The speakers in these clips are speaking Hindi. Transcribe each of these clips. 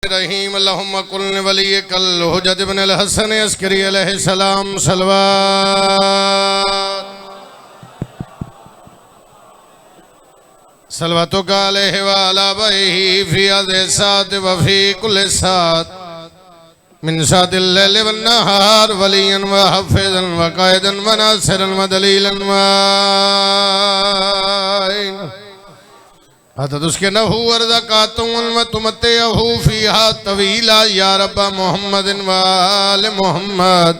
रहीम अल्लाहुम्मा कुल वली कल हुज्जत इब्न अल हसन अस्करी अलैहिस्सलाम सलवात सलवातो का अलैहि व अला बही फी अज़े सात व फी कुल सात मिन सातिल लैल वन नहार वलियन व हफ़ीज़न व क़ाइदन व नासिरन व दलीलन व उसके नहू अर्ज़क़ातुन व तुमत्तिअहू फ़ीहा तवीला या रब्बा मुहम्मदिन व आले मुहम्मद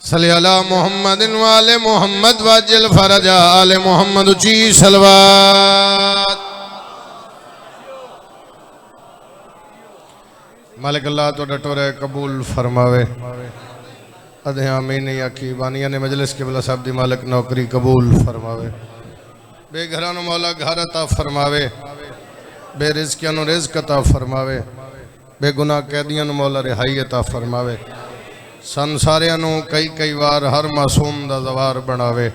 सल्ली अला मुहम्मदिन व आले मुहम्मद वअज्जिल फ़रजा आले मुहम्मद उची सलवात। मालिक अल्लाह तो डटोरे कबूल फरमावे। अदे आमीन आखी बानिया ने मजलिस क़िबला साहब दी मालिक नौकरी कबूल फरमावे। बेघरानो मौला घर अता फरमावे, बेरिज़्कियां नु रिज़्क अता फरमावे, बेगुनाह कैदियां नु मौला रिहाई अता फरमावे। संसारियां नु कई बार हर मासूम दा ज़वार बनावे।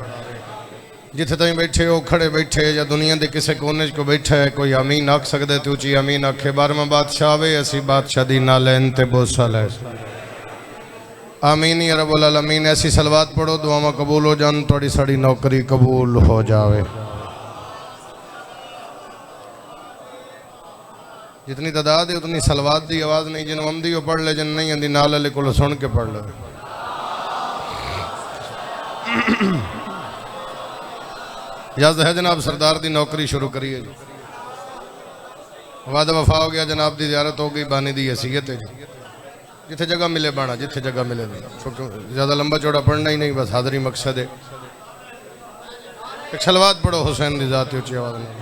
जिथे तुम बैठे हो खड़े बैठे या दुनिया के किसी कोने को बैठा है कोई आमीन आख सकते तो उची आमीन आखे। 12वां बादशाह आवे असी बादशाह दी ना लैन ते बोसा लै आमीन या रब्बुल आलमीन। ऐसी सलवात पढ़ो दुआवां कबूल हो जान, थोड़ी साड़ी नौकरी कबूल हो जावे। जितनी तादाद है उतनी सलवात दी आवाज़ नहीं, जिन आमदी वो पढ़ ले, जिन नहीं आंदी नाल वाले को सुन के पढ़ ले। इजाज़त है जनाब सरदार दी नौकरी शुरू करिए जी। वादा वफा हो गया जनाब दी ज़ियारत हो गई, बानी दी हैसियत है जी। जिथे जगह मिले बाना, जिथे जगह मिले ज़्यादा लंबा चौड़ा पढ़ना ही नहीं, बस हाज़री मकसद है। एक सलवात पढ़ो हुसैन दी ज़ात ऊँची आवाज़ में।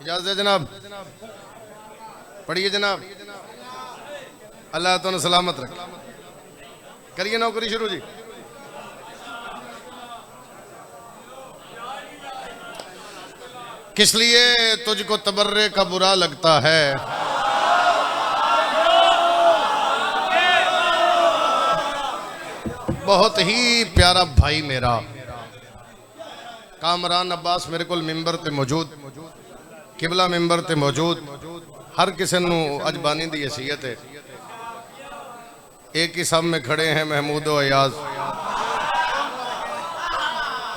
इजाज़त है जनाब, पढ़िए जनाब। अल्लाह तो सलामत रखे। करिए नौकरी शुरू जी। किस लिए तुझको तबर्रे का बुरा लगता है, बहुत ही प्यारा भाई मेरा कामरान अब्बास मेरे को मिंबर ते मौजूद, किबला मिंबर ते मौजूद, हर किसी नू अज बानी दी हैसियत है। एक ही सब में खड़े हैं महमूद व अयाज,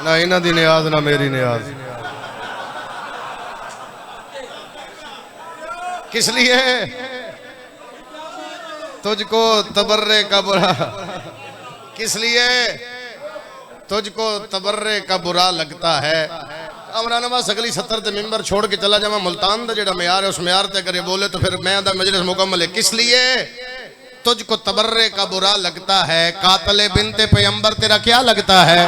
ना इन्हां दी नियाज ना मेरी नियाज। किस लिए तुझको तबर्रे का बुरा, किस लिए तुझको तबर्रे का बुरा लगता है। अमरानवास अगली 70 ते मिंबर छोड़ के चला जावा। मुल्तान दा जेड़ा म्यार है उस म्यार ते करे बोले तो फिर मैं दा मजलिस मुकम्मल है। किस लिए तुझको तबर्रे का बुरा लगता है, कातले बिनते पैगंबर तेरा क्या लगता है।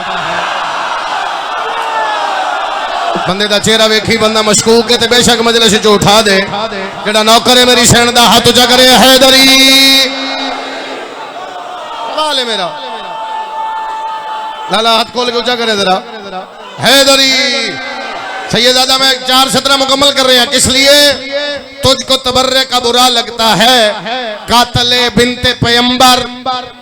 बंदे दा चेहरा वेखी बंदा मशकूक है ते बेशक मजलिस चो उठा दे। जेड़ा नौकर है मेरी सैन दा हाथ उचा करे, हैदरी सवाल है मेरा, लाला हाथ खोल के उचा करे जरा, हैदरी सैयदादा में 4 सतरा मुकम्मल कर रहे हैं। किस लिए तुझको तबर्रे का बुरा लगता है, कातले बिनते पैगंबर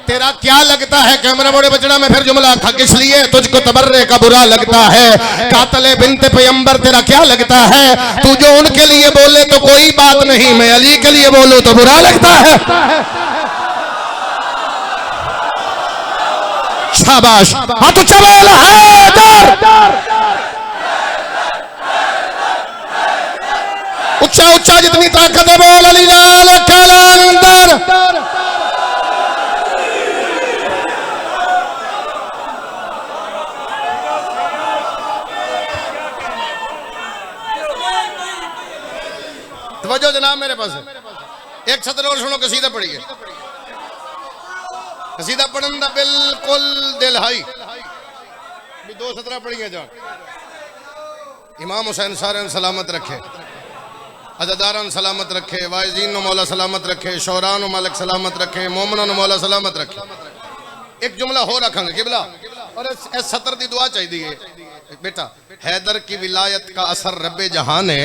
तेरा क्या लगता है। कैमरा मोड़े बचड़ा में फिर जुमला था। किस लिए तुझको तबर्रे का बुरा लगता है, कातले बिनते पैगंबर तेरा क्या लगता है। तू जो उनके लिए बोले तो कोई बात नहीं, मैं अली के लिए बोलूं तो बुरा लगता है। शाबाश, हाँ तो चबल हैदर, ऊंचा ऊंचा जितनी ताकत है बोल अली लाल कलंदर। तवज्जो जनाब मेरे पास एक सत्र और सुनो, कसीदा पढ़िए। कसीदा पढ़न दा बिल्कुल दिल हाई भी 2 सतरा पढ़िए जान। इमाम हुसैन सारे सलामत रखे, अज़ादारान सलामत रखे, वाइज़ीन नो मौला सलामत रखे, शौरान नो मालिक सलामत रखे, मोमना नो मौला सलामत रखे। एक जुमला हो रखेंगे किबला और इस सतर दी दुआ चाहिए बेटा। हैदर की विलायत का असर रब्बे जहां ने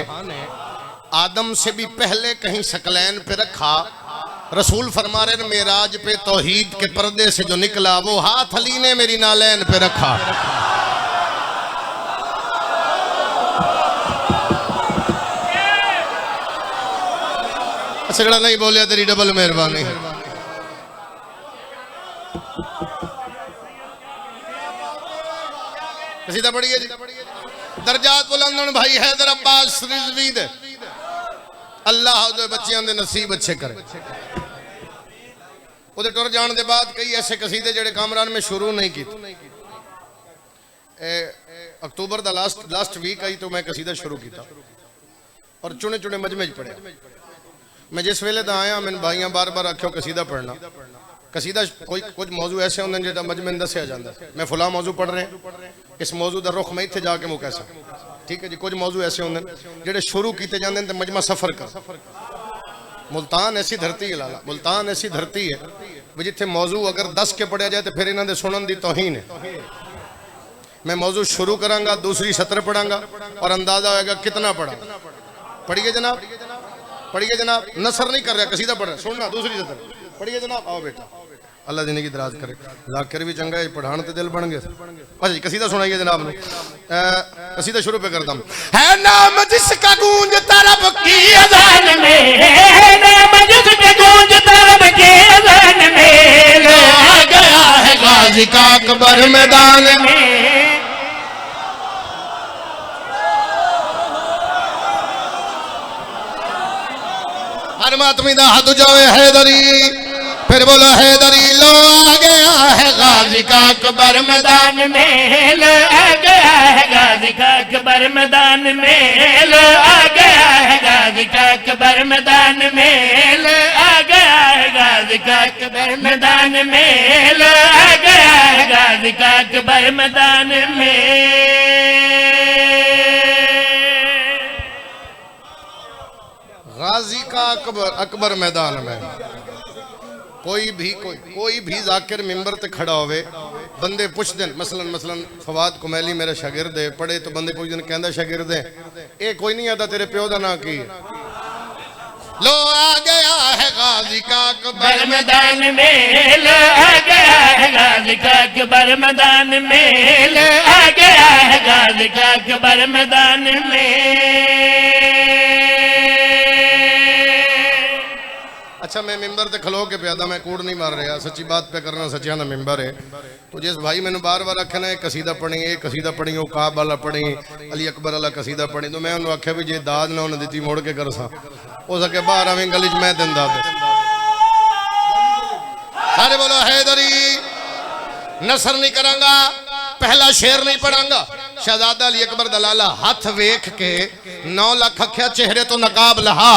आदम से भी पहले कहीं शकलैन पे रखा, रसूल फरमा रहे मेराज पे तौहीद के पर्दे से जो निकला वो हाथ अली ने मेरी नालैन पे रखा। सगड़ा नहीं बोलिया तेरी डबल मेहरबानी। कसीदा पढ़िए जी। दरजात बुलंद भाई हैदर अब्बास रिजवी दे अल्लाह दे बच्चियां दे नसीब अच्छे करे। उधर टुर जाने के बाद कई ऐसे कसीदे जेड़े कामरान में शुरू नहीं की। अक्टूबर का लास्ट वीक आई तो मैं कसीदा शुरू किया और चुने चुने मजमे च पढ़िया। मैं जिस वेले दा आया मैंने भाइयां बार बार आख्यो कसीदा पढ़ना। कसीदा कोई कुछ मौजू ऐसे होंगे जो मजमे दसिया जाता है मैं फुला मौजू पढ़ रहे इस मौजू का रुख मैं इतने जाके मुका सा। ठीक है जी। कुछ मौजू ऐसे होंगे जेडे शुरू किए जाते हैं तो मजमा सफर कर। मुल्तान ऐसी धरती है लाला, मुल्तान ऐसी धरती है भी जिथे मौजू अगर 10 के पढ़िया जाए तो फिर इन्होंने सुनन की तौहीन है। मैं मौजू शुरू करांगा दूसरी सत्र पढ़ांगा और अंदाजा होगा कितना पढ़ा। पढ़िए जनाब, पढ़िए जनाब। नसर नहीं कर रहा कसीदा पढ़ रहा, सुनना दूसरी सत्र पढ़िए जनाब। आओ बेटा अल्लाह जिंदगी दराज करे। जाकिर भी चंगा है पढ़ाने ते दिल बन गए। अच्छा जी कसीदा सुनाइए जनाब ने। कसीदा शुरू पे करता हूं। है नाम जिसका गूंज तरब की अज़ान में, है नाम जिसका गूंज तरब की अज़ान में, आ गया है गाजी का अकबर मैदान में। हर मातमी दा हाथ जावे हैदरी, फिर बोलो हैदरी। लो आ गया है गाजी का अकबर मैदान में, लो आ गया है गाजी का अकबर मैदान में, लो आ गया है गाजी का अकबर मैदान में, लो आ गया है गाजी का अकबर मैदान में, लो आ गया है गाजी का अकबर मैदान में। गाजी का अकबर मैदान में कोई भी जाकिर मिंबर ते खड़ा होवे बंदे पुछ देन। मसलन फवाद कुमैली मेरा शागिर्द है पढ़े तो बंदे पुछ देन कहंदा शागिर्द है ए कोई नहीं आता तेरे प्यो दा नाम की है। लो आ गया है गाजी का अकबर मैदान में, लो आ गया है गाजी का अकबर मैदान में, लो आ गया है गाजी का अकबर मैदान में। अच्छा मैं मिंबर ते खलो के प्यादा मैं कूड़ नहीं मार रहा, सच्ची बात पे करना, सच्चिया ना मिंबर है। तो जिस भाई मैंने बार बार आख्या ना कसीदा पढ़ी, ये कसीदा पढ़ी, वो काब वाला पढ़ी, अली अकबर वाला कसीदा पढ़ी, तो मैं उन्होंने आख्या भी जे दाद ना उन्हें दी मोड़ के कर सा हो सके बाहर आवे गली च मैं दिन दाद। सारे बोलो हैदरी। नसर नहीं करांगा, पहला शेर नहीं पढ़ांगा। शहजादा अली अकबर दलाला हाथ वेख के 9 लाख अख्या चेहरे तो नकाब लहा।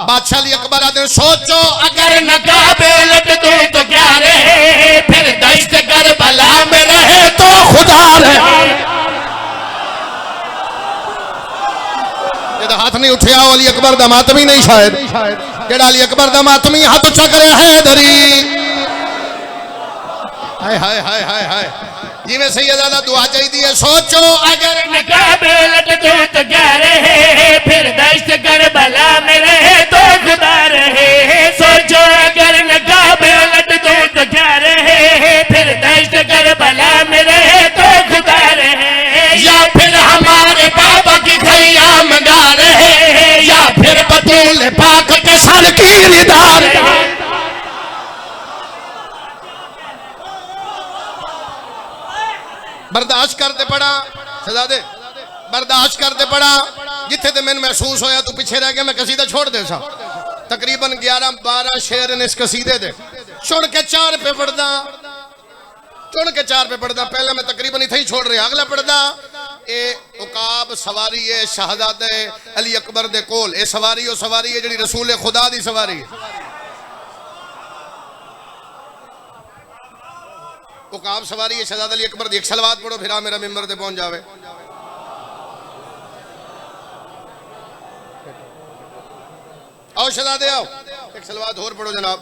बादशाह अली अकबर आदे सोचो अगर नकाब लट दो तो क्या रहे, फिर दश्त करबला में रहे तो खुदा रहे। ये हाथ नहीं उठिया अली अकबर दा मातमी नहीं शायद जेड़ा अली अकबर दा मातमी हाथ उठा करे हैदरी। हाय हाय हाय हाय हाय जिवें सैयदादा दुआ चाहिए है। सोचो अगर नकाब लट दो तो क्या रहे, फिर दश्त करबला में रहे तो खुदा रहे। सोचो अगर नकाब लट दो तो क्या रहे, फिर दश्त करबला में रहे तो खुदा रहे। या फिर हमारे बाबा की खैयाम गा रहे, या फिर बतूल पाक के सर की निदार। बर्दाश्त करते पड़ा सजादे, बर्दाश्त करते पड़ा। जिथे ते मैंने महसूस होया तू पीछे रह गया मैं कसीदा छोड़ दे सा। तकरीबन 11-12 शेर ने इस कसीदे दे छोड़ के 4 पे पढ़दा, चुन के 4 पे पढ़दा। पहले मैं तकरीबन इथे ही छोड़ रहा, अगला पढ़दा ए उकाब सवारी है शहजादे अली अकबर दे कोल। ए सवारी ओ सवारी है जिहड़ी रसूल खुदा दी सवारी है। उकाब सवारी है शहजादा अली अकबर दी। एक सलवात पढ़ो फिर मेरा मिंबर ते पहुंच जावे। आओ शहजादे आओ, एक सलवात और पढ़ो जनाब।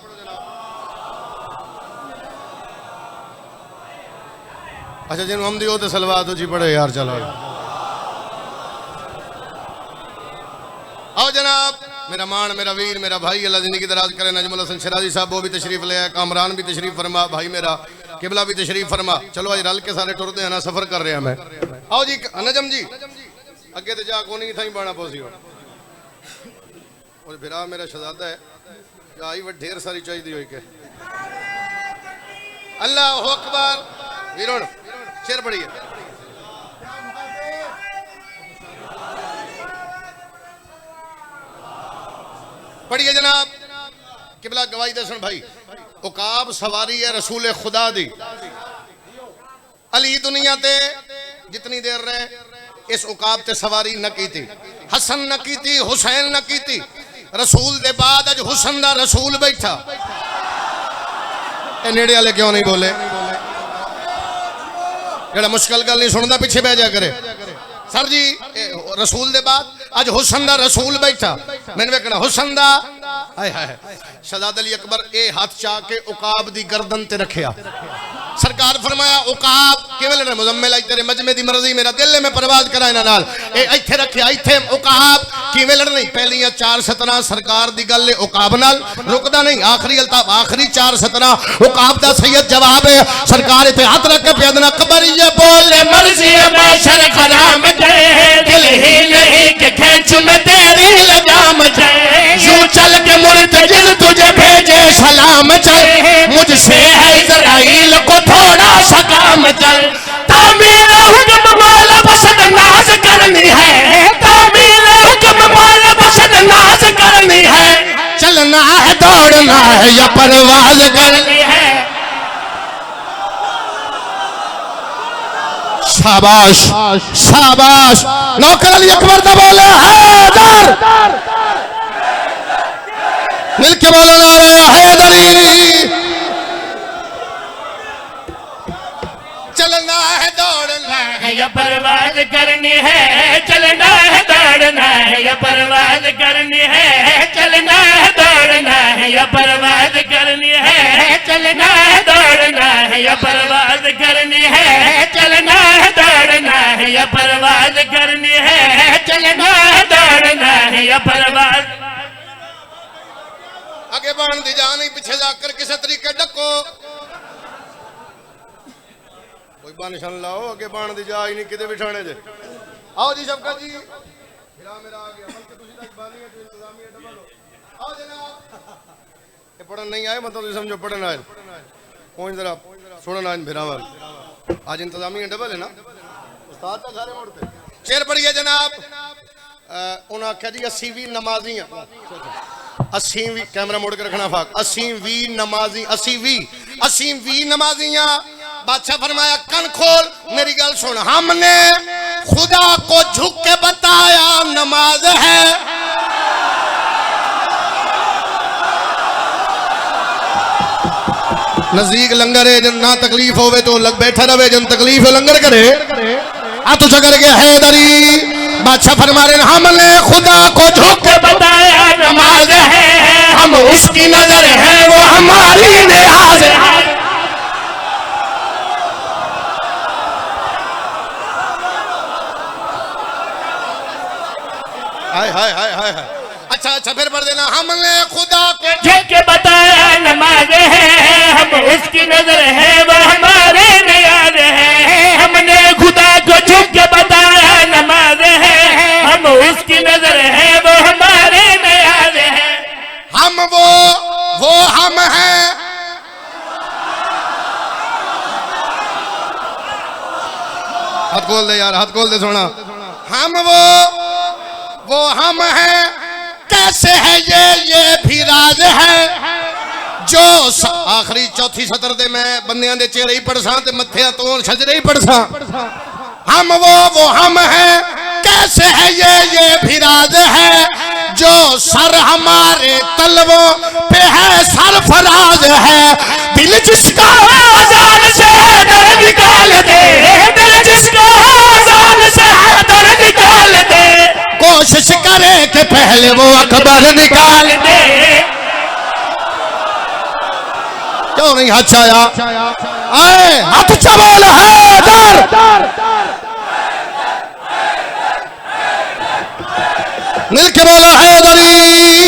अच्छा जिन हम दियो तो सलवात जी पढ़े यार। चलो आओ जनाब। मेरा मान, मेरा वीर, मेरा भाई, अल्लाह जिंदगी दराज करे। नजमुल हसन शराजी साहब वो भी तशरीफ ले आए, कामरान भी तशरीफ फरमा, भाई मेरा किबला भी तशरीफ फरमा। चलो आज रल के सारे टुरते हैं ना, सफर कर रहे हैं मैं। आओ जी नजम जी अगे तो जा को नहीं था पाना पोसी और फिर मेरा शहजादा है आई वो ढेर सारी चाहिए हुई के अल्लाह अकबर वीरों शेर पढ़िए। पढ़िए जनाब किबला गवाही दसन भाई। उकाब सवारी है रसूल खुदा दी। अली दुनिया ते जितनी देर रहे इस उकाब ते सवारी न की थी। हसन न की थी, हुसैन न की थी। रसूल दे बाद अज हुसन दा रसूल बैठा। ए नेड़े वाले क्यों नहीं बोले? जेड़ा मुश्किल गल नहीं सुनता पिछे बह जा करे। सर जी रसूल दे बाद अज हुसन दा रसूल बैठा। मैंने वेखना हुसन दा हाय हाय शहजादा अली अकबर ए हाथ चा के उकाब दी गर्दन ते रखिया। सरकार फरमाया उकाब किवें लड़ना मुजम्मिल आई तेरे मजमे दी मर्जी मेरा दिल में परवाज करा इना नाल ए इथे रखिया। इथे उकाब किवें लड़नी पहलियां 4 सतना सरकार दी गल उकाब नाल रुकदा नहीं। आखिरी अल्ताफ आखिरी 4 सतना उकाब दा सैयद जवाब है। सरकार इथे हाथ रख के प्यादना कबर ये बोले मर्जी माशर खराम जाए दिल ही नहीं के खेच में तेरी लगाम जाए। यूं चल के मुर्तजिल तुझे भेजे सलाम चल मुझसे है इज़राइल को थोड़ा सा काम चल। तामीर हुक्म मौला बसद नाज करनी है। तामीर हुक्म मौला बसद नाज करनी है। चलना है दौड़ना है या परवाज करनी है। शाबाश शाबाश नौकर अली अकबर दा बोले हैदर मिलके बोले नारे हैदरी। चलना है दौड़ना है या परवाज करनी है। चलना है दौड़ना है या परवाज करनी है। चलना है दौड़ना है या परवाज करनी है। चलना है दौड़ना है या परवाज करनी है। चलना है दौड़ना है या परवाज करनी है। चलना है दौड़ना है या परवाज। आगे बढ़ दी जा नहीं पीछे जाकर किसी तरीके डको कोई बानिशान लाओ। आगे बाण दी जा ही नहीं किते बिठाने जे। आओ जी सबका जी फिरा मेरा आ गया बल्कि तुसी तक बानी है तो इंतजामी है डबल हो। आओ जनाब ये पढ़न नहीं आए मतलब तुम समझो पढ़न आए पहुंच जरा सुनना आज फिरा वाल आज इंतजामी है डबल है ना उस्ताद तो सारे मोड़ते शेर पढ़िए जनाब। उन्हें आख्या जी 80वीं नमाजी 80वीं कैमरा मोड़ के रखना फाक 80वीं नमाजी 80वीं नमाजियां बादशाह फरमाया कन खोल मेरी गल सुन। हमने खुदा को झुक के बताया नमाज है। नजदीक लंगर है जन ना तकलीफ होवे तो लग बैठा रहे जन तकलीफ है लंगर करे आ तो चकर गया हैदरी। बादशाह फरमा रहे हमने खुदा को झुक के बताया नमाज है। हम उसकी नजर है वो हमारी नियाज है। हाय हाय हाय हाय अच्छा अच्छा फिर पढ़ देना हमने खुदा को झुक के बताया नमाज है। हम उसकी नजर है वो हमारे नियाज है। हमने खुदा को झुक के बताया नमाज है। हम उसकी नजर है वो हमारे नियाज है। हम वो हम हैं। हाथ खोल दे यार हाथ खोल दे सोना। हम वो हम हैं। कैसे है ये भी राज है जो आखिरी चौथी सतर दे मैं बंदियां दे चेहरे ही पढ़सा ते मत्थियां तो सजरे ही पढ़सा। हम वो हम हैं। कैसे है ये भी राज है जो सर हमारे तलवों पे है सरफराज है। दिल जिसका आजान से दर निकाल दे। दिल जिसका आजान से दर निकाल दे। कोशिश करे कि पहले वो अकबर निकाल दे। क्यों नहीं हाथ आया आए हाथ चबोल हैदर मिल के बोलो हैदरी।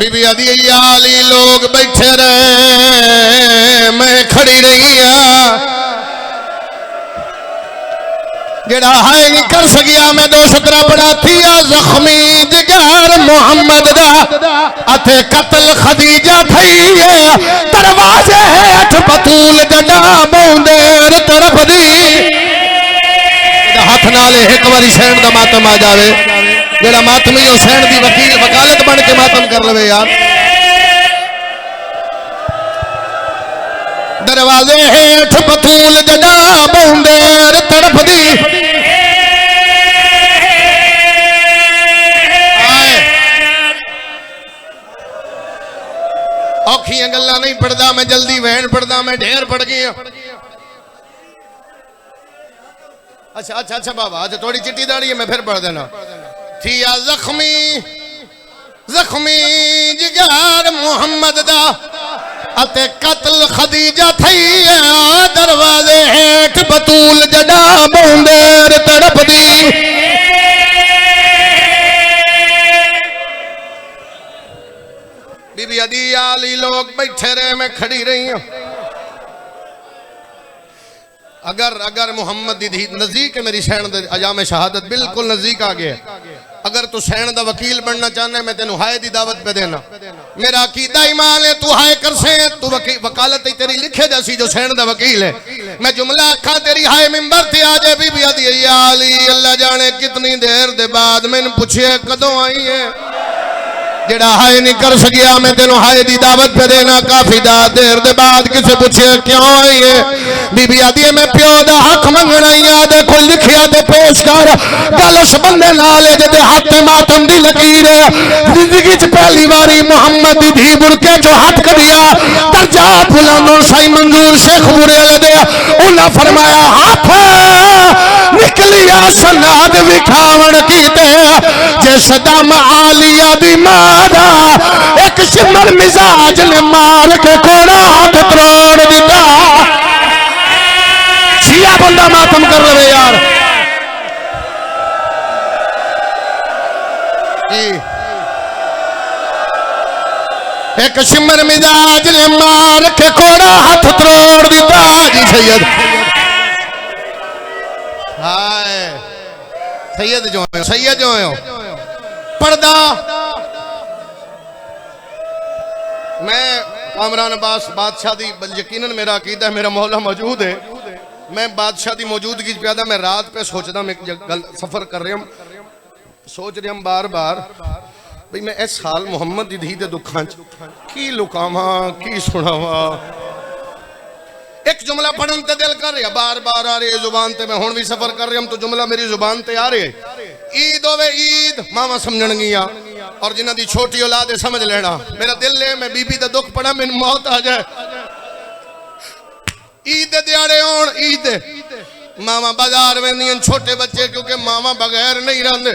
बीबी आदि याली लोग बैठे रहे मैं खड़ी रही जेड़ा है नहीं कर सकिया मैं दो सतरा बड़ा थी जख्मी जिगर मोहम्मद दा अथे कत्ल खदीजा थई दरवाजे हेठ बतूल जड़ा बौंदेर तरफ दी हाथ नाले एक बारी सैन दा मातम आ जावे जेड़ा मातमी ओ सैन दी वकील वकालत बन के मातम कर लवे यार दरवाजे हेठ बतूल जड़ा बौंदेर तरफ दी औखियां गल्लां नहीं पढ़दा मैं जल्दी वहन पढ़दा मैं ढेर पढ़ गया अच्छा अच्छा अच्छा बाबा आज थोड़ी चिट्टी दाड़ी है मैं फिर पढ़ देना थी या जख्मी जख्मी जिगर मोहम्मद दा अते कत्ल खदीजा थई दरवाजे हेठ बतूल जड़ा बौंदेर तड़प दी बीबी अदी आली लोग बैठे रहे मैं खड़ी रही हूं अगर अगर मोहम्मद दी नजदीक है मेरी सैन अजाम शहादत बिल्कुल नजदीक आ गया अगर तू सैन दा वकील बनना चाहना मैं तेन हाय दी दावत पे देना मेरा अकीदा ईमान है तू हाय कर से तू वकालत तेरी लिखे जैसी जो सैन दा वकील है मैं जुमला अखा तेरी हाय मिंबर ते आ जाए बीबी आदि आली अल्लाह जाने कितनी देर दे बाद मैंने पूछे कदों आई है जेड़ा हाय नहीं कर सकिया मैं तेन हाय दी दावत पे देना काफी देर दे बाद किसे पूछे क्यों आई है बीबी आदि मैं प्यो दा हक मंगना ही देखो लिखिया ते पेश कर गल उस बंदे नाल जेदे हाथ मातम दी लकीर जिंदगी च पहली बारी मोहम्मद दी धी बुरके जो हाथ कदिया दर्जा बुलंदो सही मंजूर शेख बुरेल दे उन्हें फरमाया हाथ निकलिया सनाद विखावण कीते जे सदम आलिया दी मादा एक शिमर मिजाज ने मार के कोड़ा हाथ तोड़ दिता छिया बंदा मातम कर रहे यार एक शिमर मिजाज ने मार के कोड़ा हाथ तोड़ दिता जी सैयद हाय सैयद जो है पर्दा मैं कामरान अब्बास बादशाह दी यकीनन मेरा अकीदा है मेरा मौला मौजूद है मैं बादशाह दी मौजूदगी प्यादा मैं रात पे सोचदा मैं सफर कर रहा हूं सोच रहा हूं बार बार भाई मैं इस साल मुहम्मद दी धी दे दुखां की लुकावा की सुनावा एक जुमला पढ़न ते दिल कर रहा बार बार आ रही जुबान ते मैं हुण भी सफर कर रहा हूं तो जुमला मेरी जुबान ते आ रही ईद होवे ईद मामा समझण गिया और जिन्हां दी छोटी औलाद है समझ लेना मेरा दिल है मैं बीबी दा दुख पड़ा मैनूं मौत आ जाए ईद दे दिहाड़े होण ईद मामा बाजार वेंदियां छोटे बच्चे क्योंकि मामा बगैर नहीं रहंदे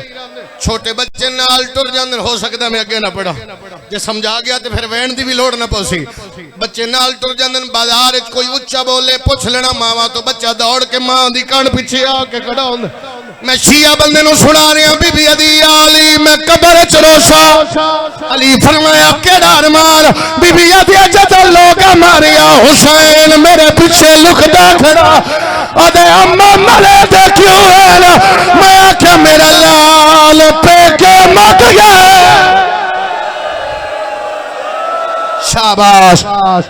छोटे बच्चे नाल टुर जांदे हो सकदा मैं अगे ना पड़ा जे समझा गया तो फिर वहन दी भी लोड़ ना पौसी बच्चे नाल टुर जांदे बाजार विच कोई उच्चा बोले पुछ लेना मावा तो बच्चा दौड़ के मां दी कण पीछे आके खड़ा हुंदा मैं शिया बंदे नु सुना रहा बीबी अदी आली मैं कब्र च रोसा अली फरमाया केड़ा अरमान बीबी अदी जद लोग मारिया हुसैन मेरे पीछे लुकदा खड़ा अदे अम्मा मरे दे क्यों है मैं आख्या मेरा लाल पेके मत गया शाबाश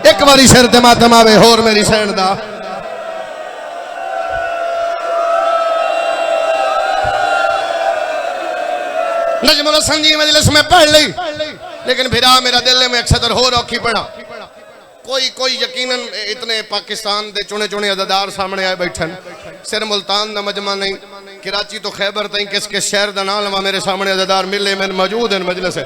एक बारी सिर ते मातम आवे होर मेरी सैन दा नजमुल हसन जी मजलिस में पढ़ ली लेकिन फिर मेरा दिल में एक सदर हो औखी पड़ा कोई यकीनन इतने पाकिस्तान दे चुने चुने अदादार सामने आए बैठन सिर मुल्तान दा मजमा नहीं कराची तो खैबर तई किस किस शहर दा नाम लवा मेरे सामने अदादार मिले मैं मौजूद हैं मजलिस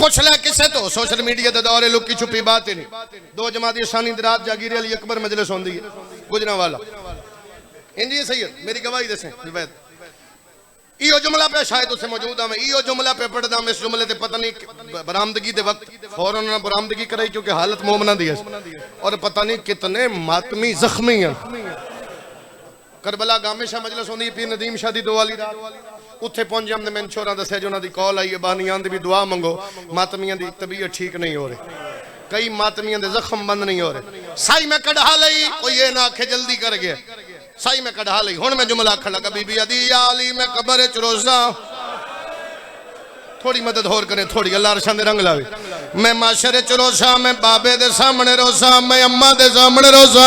पूछ ले किसे तो सोशल मीडिया दे दौरे लुकी छुपी बात ही नहीं दो जमाती शानी रात जागीर अली अकबर मजलिस होंदी है गुजरांवाला इंजी सैयद मेरी गवाही दसे रिवायत इो जुमला पे शायद उसे मौजूद है इो जुमला पे पढ़दा मैं इस जुमले ते पता नहीं बरामदगी दे वक्त फौरन ना बरामदगी कराई क्योंकि हालत मोमना दी है और पता नहीं कितने मातमी जख्मी हैं करबला गामेशा मजलिस होंदी पीर नदीम शादी दो वाली रात उत्थे पहुंच जाते मैंने छोरा दसिया जो उन्होंने कॉल आई है बानियां दी भी दुआ मंगो मातमियां दी तबीयत ठीक नहीं हो रही कई मातमियां दे जख्म बंद नहीं हो रहे साई मैं कढ़ा लई कोई ये ना आखे जल्दी कर गया साई मैं कढ़ा लई हुण मैं जुमला आखण लगा बीबी आदी या अली मैं कब्र च रोज़ा थोड़ी मदद होर करें थोड़ी अल्लाह अरशां दे रंग लावे मैं माशरे च रोज़ा मैं बाबे दे सामने रोज़ा मैं अम्मा दे सामने रोज़ा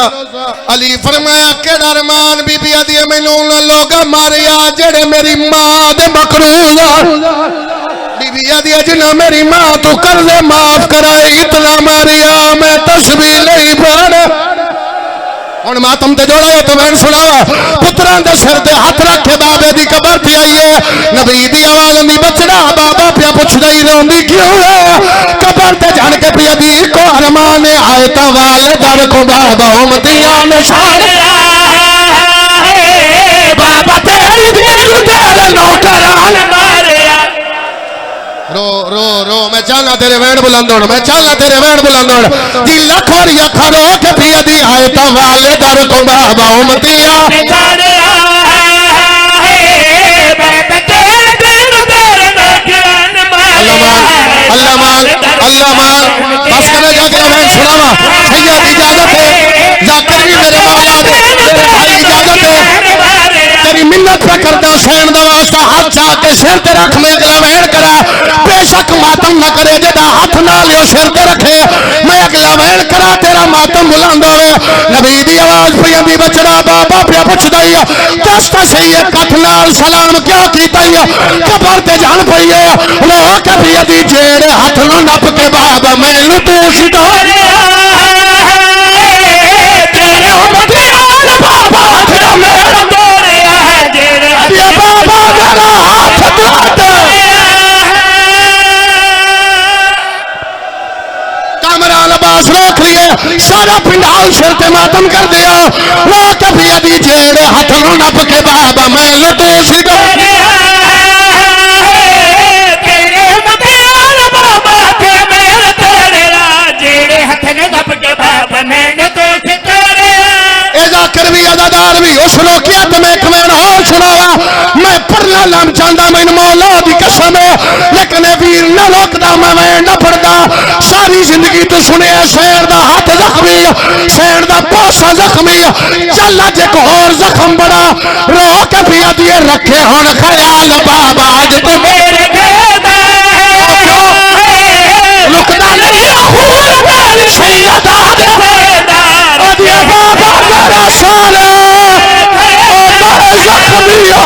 अली फरमाया केड़ा अरमान बीबी आदी मैनू लोग मारिया जेड़े मेरी मां दे मकरूज बीबी आदी जिन्ना मेरी मां तू कर्जे माफ कराए इतना मारिया मैं तस्बीह नहीं पढ़ हुण मातम ते जोड़ा तो मैं सुनावा पुत्रां दे सिर ते हाथ रखे बाबे दी कबर ते आईए नबी दी आवाज आंदी बचड़ा बाबा पिया पुछदा ही रोंदी क्यों है कबर ते जान के पिया दी को अरमान आए ता वाले दर को बाबा उम्मतियां ने शान बाबा तेरी दी तेरे नौकरान मारिया रो रो रो मैं चाहना तेरे वैन बुलंद होण मैं चाहना तेरे वैन बुलंद होण दी लख और अखा रो के पिया दी आए ता वाले दर को बाबा उम्मतियां अल्लाह माल बस करे जाके मैं सुनावा सैयद इजाजत है जाकिर भी मेरे मौला दे मेरे भाई इजाजत है तेरी मिन्नत पे करता हुसैन दा वास्ता हाथ चाह के सिर ते रख मैं अगला वहन करा बेशक मातम न करे जेदा हाथ ना लियो सिर ते रखे मैं अगला वहन करा तेरा मातम बुलंद होवे नबी दी आवाज पे आंदी बचड़ा बाबा पिया पुछदा ही दस ता सही है कठ नाल सलाम क्या कीता ही कबर ते जान पई है रो के पिया दी जेड़े हाथ नु नप के बाबा मैनू तू सिधारिया तेरे उम्मतियां बाबा हाथ दा मेरा तोड़िया जेड़े बाबा मेरा हाथ तोड़ कमरा लबास रोक लिए सारा पिंडाल सिर ते मातम कर दिया रो के पिया दी जेड़े हाथ नु नप के बाबा मैनू तू सिधारिया भी अदादार भी उस रोकिया तो मैं कमेन और सुनावा मैं पढ़ना लम चाहता मैनू मौला दी कसम है लेकिन वीर न रोकदा मैं न पढ़दा सारी जिंदगी तो सुने सैन दा हाथ जख्मी सैन दा पासा जख्मी चल अज एक होर जख्म बड़ा रो के पिया दिए रखे हुण ख्याल बाबा अज तो मेरे रुकदा नहीं खून वाली सैयदा दे बाबा मेरा साला ओ बड़े जख्मी हो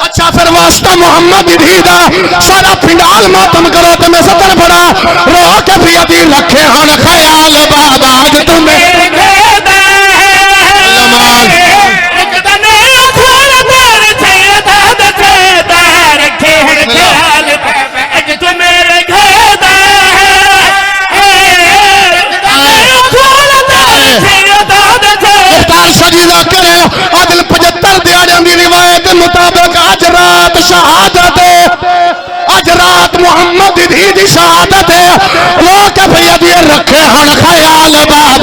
अच्छा फिर वास्ता मोहम्मद दा सारा पिंडाल मातम करो तो मैं सतर बड़ा रो के पिया दी रखे हुण ख्याल बाबा अज तुम्हें अदल 75 दिहाड़ियों की रिवायत मुताबिक अज रात शहादत अज रात मुहम्मद दी शहादत लोग भैया दिए रखे हन ख्याल बाबा